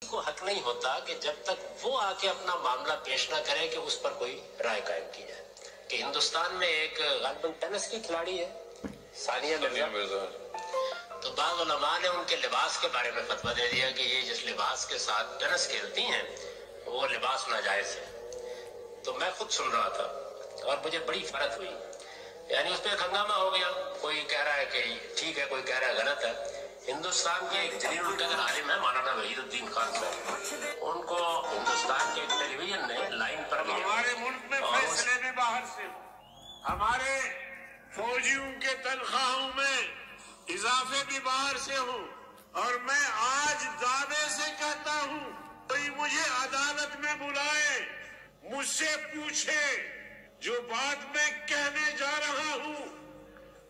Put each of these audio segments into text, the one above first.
को हक नहीं होता कि जब तक वो आके अपना मामला पेश ना करे कि उस पर कोई राय कायम की जाए। कि हिंदुस्तान में एक गालिबन टेनिस की खिलाड़ी है सानिया मिर्जा, तो बाद उलमा ने उनके लिबास के बारे में फतवा दे दिया कि ये जिस लिबास के साथ टेनिस खेलती हैं वो लिबास नाजायज है। तो मैं खुद सुन रहा था और मुझे बड़ी फरक हुई, यानी उस पर एक हंगामा हो गया। कोई कह रहा है कि ठीक है, कोई कह रहा है गलत है। हिंदुस्तान के एक जलील उल कदर आलिम है मौलाना वहीदुद्दीन खान साहब, उनको हिंदुस्तान के टेलीविजन ने लाइन पर लिया। हमारे मुल्क में फैसले भी बाहर से, हमारे फौजियों के तनख्वाहों में इजाफे भी बाहर से हो, और मैं आज दावे से कहता हूँ कोई मुझे अदालत में बुलाए, मुझसे पूछे जो बात मैं कहने जा रहा हूँ,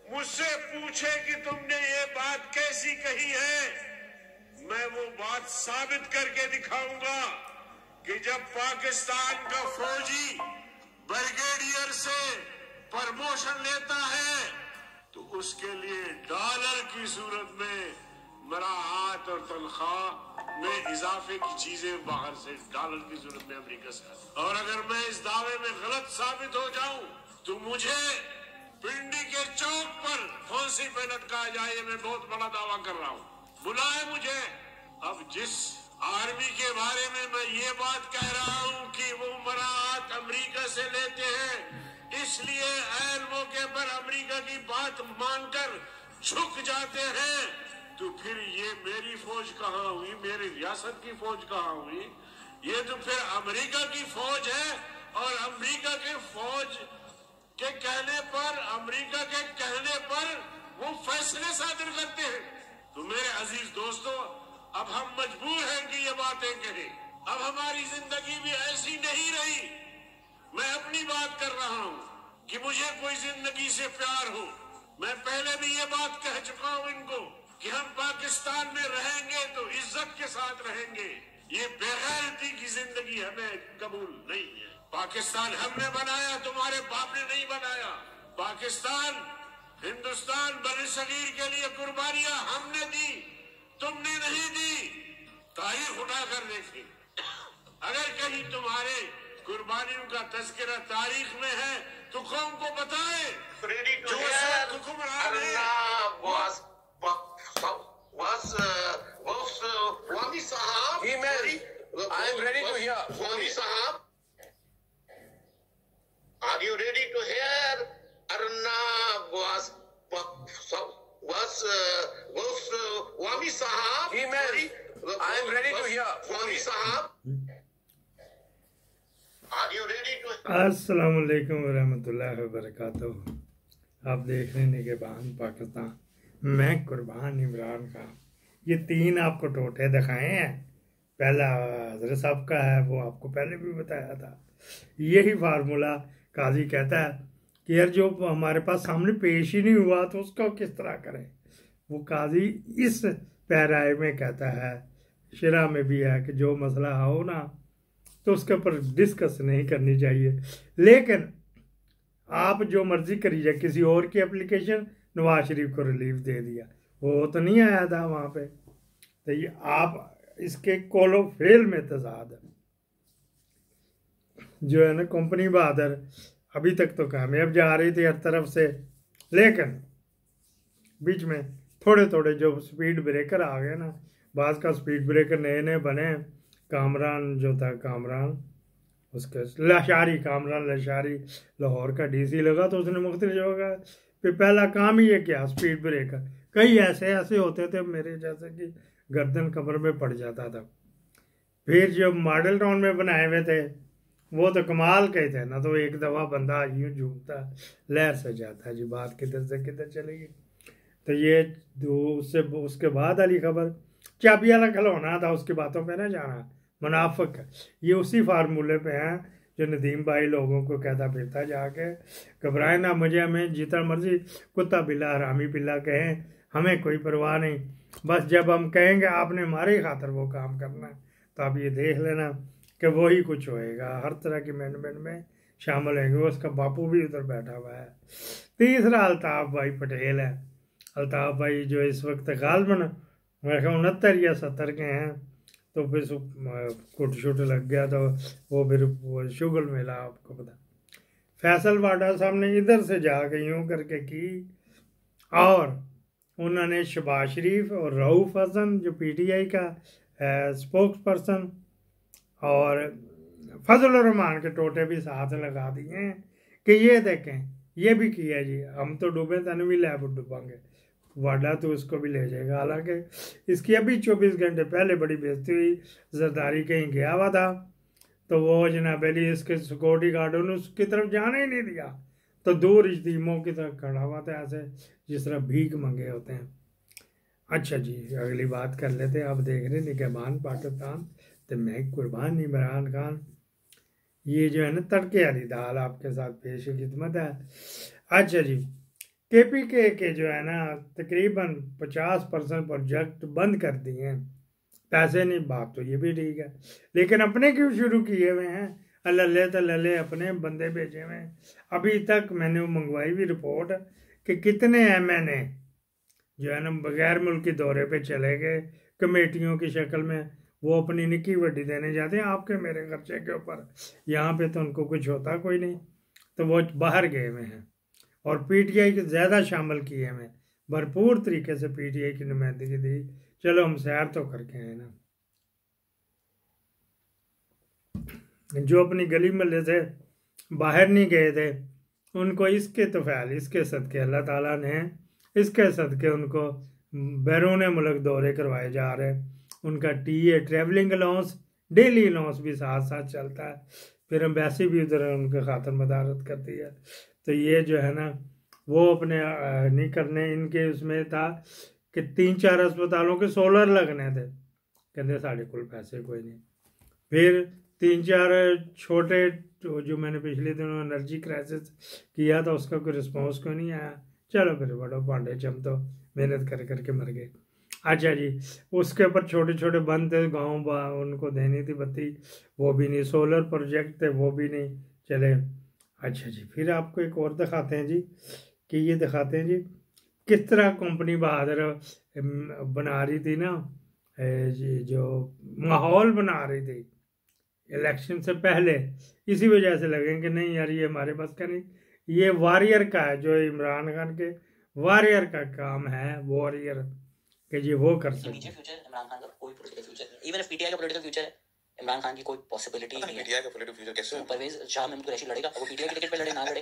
मुझसे पूछे कि तुमने ये बात कैसी कही है, मैं वो बात साबित करके दिखाऊंगा कि जब पाकिस्तान का फौजी ब्रिगेडियर से प्रमोशन लेता है तो उसके लिए डॉलर की सूरत में मराहत और तनख्वाह में इजाफे की चीजें बाहर से डॉलर की सूरत में अमेरिका से, और अगर मैं इस दावे में गलत साबित हो जाऊं तो मुझे पिंडी के चौक पर फांसी पे लटकाया जाए। मैं बहुत बड़ा दावा कर रहा हूँ, बुलाए मुझे। अब जिस आर्मी के बारे में मैं ये बात कह रहा हूँ कि वो मराहत अमेरिका से लेते हैं, इसलिए ऐन मौके पर अमेरिका की बात मानकर झुक जाते हैं, तो फिर ये मेरी फौज कहाँ हुई, मेरी रियासत की फौज कहाँ हुई? ये तो फिर अमेरिका की फौज है, और अमेरिका के फौज के कहने पर, अमेरिका के कहने पर वो फैसले सादर करते हैं। तो मेरे अजीज दोस्तों, अब हम मजबूर हैं कि ये बातें कहें। अब हमारी जिंदगी भी ऐसी नहीं रही। मैं अपनी बात कर रहा हूँ कि मुझे कोई जिंदगी से प्यार हो। मैं पहले भी ये बात कह चुका हूँ इनको कि हम पाकिस्तान में रहेंगे तो इज्जत के साथ रहेंगे। ये बेगैरती की जिंदगी हमें कबूल नहीं है। पाकिस्तान हमने बनाया, तुम्हारे बाप ने नहीं बनाया। पाकिस्तान, हिंदुस्तान बरसगीर के लिए कुर्बानियां हमने दी, तुमने नहीं दी। तारीख उठाकर देखी, अगर कहीं तुम्हारे कुर्बानियों का तज़किरा तारीख में है तो कौम को बताए। जो हुक्मरान है वामी साहब, I am ready to hear. वामी साहब, are you ready to hear? Arna was Wami Sahab. I am ready to hear. Wami Sahab, are you ready to? अस्सलाम वालेकुम वरहमतुल्लाहि वबरकातुहू। आप देख रहे हैं निगहबान पाकिस्तान, मैं कुर्बान इमरान खान। ये तीन आपको टोटे दिखाए हैं। पहला हज़रत साहब का है, वो आपको पहले भी बताया था। यही फार्मूला काजी कहता है कि यार जो हमारे पास सामने पेश ही नहीं हुआ तो उसको किस तरह करें। वो काजी इस पैराए में कहता है, शरा में भी है कि जो मसला हो ना तो उसके ऊपर डिस्कस नहीं करनी चाहिए, लेकिन आप जो मर्जी करिए। किसी और की एप्लीकेशन नवाज शरीफ को रिलीफ दे दिया, वो तो नहीं आया था वहाँ पे। तो ये आप इसके कोलो फेल में तजाद है। जो है ना कंपनी बहादुर अभी तक तो कामयाब जा रही थी हर तरफ से, लेकिन बीच में थोड़े थोड़े जो स्पीड ब्रेकर आ गए ना, बाज़ का स्पीड ब्रेकर नए नए बने। कामरान जो था, कामरान उसके लाशारी, कामरान लाशारी लाहौर का डीसी लगा तो उसने मुख्तलिफ जगह पे पहला काम ही है क्या, स्पीड ब्रेकर। कई ऐसे ऐसे होते थे मेरे जैसे कि गर्दन कमर में पड़ जाता था। फिर जो मॉडल टाउन में बनाए हुए थे वो तो कमाल के थे ना, तो एक दफ़ा बंदा यूँ झूमता लहर से जाता, जी बात किधर से किधर चलेगी। तो ये उससे उसके बाद वाली खबर, चाबी वाला खिलौना था, उसकी बातों पे ना जाना, मुनाफिक। ये उसी फार्मूले पे हैं जो नदीम भाई लोगों को कहता फिरता जाके, घबराए ना मुझे, हमें जितना मर्जी कुत्ता बिल्ला हरामी पिल्ला कहें, हमें कोई परवाह नहीं। बस जब हम कहेंगे आपने हमारे खातर वो काम करना है, तो आप ये देख लेना कि वही कुछ होएगा। हर तरह की मैनेजमेंट में शामिल होंगे। उसका बापू भी उधर बैठा हुआ है। तीसरा अल्ताफ़ भाई पटेल है। अल्ताफ़ भाई जो इस वक्त गालबन मेरे ख्याल 69 या 70 के हैं, तो फिर कुट शुट लग गया तो वो फिर वो शुगल मिला, आपको पता। फैसल वाडा साहब ने इधर से जाके यूं करके की, और उन्होंने शहबाज शरीफ और रऊफ हसन जो पीटीआई का स्पोक्स पर्सन और फजल रहमान के टोटे भी साथ लगा दिए हैं कि ये देखें ये भी किया जी, हम तो डूबे तन भी लैब डूबेंगे, वाडा तो उसको भी ले जाएगा। हालांकि इसकी अभी 24 घंटे पहले बड़ी बेइज्जती हुई, जरदारी कहीं गया हुआ था तो वो जनाब अली इसके सिक्योरिटी गार्डों ने उसकी तरफ जाने ही नहीं दिया, तो दूर इज्तीमों की तरफ खड़ा हुआ था ऐसे जिस तरह भीख मंगे होते हैं। अच्छा जी, अगली बात कर लेते हैं। आप देख रहे हैं निगहबान पाकिस्तान तो मैं कुर्बान इमरान खान, ये जो है ना तड़के वाली दाल आपके साथ पेश खिदमत है। अच्छा जी, केपीके के जो है ना तकरीबन 50% प्रोजेक्ट बंद कर दिए हैं, पैसे नहीं, बात तो ये भी ठीक है, लेकिन अपने क्यों शुरू किए हुए हैं, अल्ले तल्ले अपने बंदे भेजे हुए हैं। अभी तक मैंने वो मंगवाई भी रिपोर्ट कि कितने MNA जो है ना बगैर मुल्की दौरे पे चले गए कमेटियों की शक्ल में, वो अपनी निकी वड्डी देने जाते हैं आपके मेरे खर्चे के ऊपर, यहाँ पे तो उनको कुछ होता कोई नहीं, तो वो बाहर गए हुए हैं और पीटीआई के ज़्यादा शामिल किए हुए, भरपूर तरीके से पीटीआई की नुमाइंदगी दी। चलो हम सैर तो करके आए ना। जो अपनी गली महल्ले से बाहर नहीं गए थे उनको इसके तोफैल, इसके सदके अल्लाह ताला ने इसके सदके उनको बैरून मुल्क दौरे करवाए जा रहे हैं। उनका TA travelling allowance, daily allowance भी साथ साथ चलता है, फिर एम्बेसी भी उधर उनके खातर मदारत करती है। तो ये जो है ना वो अपने नहीं करने, इनके उसमें था कि 3-4 अस्पतालों के सोलर लगने थे, कहते साढ़े कुल पैसे कोई नहीं। फिर 3-4 छोटे जो मैंने पिछले दिनों एनर्जी क्राइसिस किया था उसका कोई रिस्पॉन्स क्यों नहीं आया। चलो फिर बड़ो पांडे चम तो मेहनत कर करके मर गए। अच्छा जी, उसके ऊपर छोटे छोटे बंद थे गाँव, उनको देनी थी बत्ती, वो भी नहीं, सोलर प्रोजेक्ट थे वो भी नहीं चले। अच्छा जी, फिर आपको एक और दिखाते हैं जी कि ये दिखाते हैं जी किस तरह कंपनी बहादुर बना रही थी ना जी, जो माहौल बना रही थी इलेक्शन से पहले, इसी वजह से लगे कि नहीं यार ये हमारे बस का नहीं, ये वॉरियर का है, जो इमरान खान के वॉरियर का काम है, वॉरियर कि ये वो कर सकते हैं। फ्यूचर इमरान खान का कोई political future, even if PTI का पॉलिटिकल फ्यूचर है, इमरान खान की कोई पॉसिबिलिटी नहीं है। पीटीआई का पॉलिटिकल फ्यूचर कैसे? परवेज शाह महमूद कुरैशी लड़ेगा, वो पीटीआई की टिकट पे लड़े ना लड़े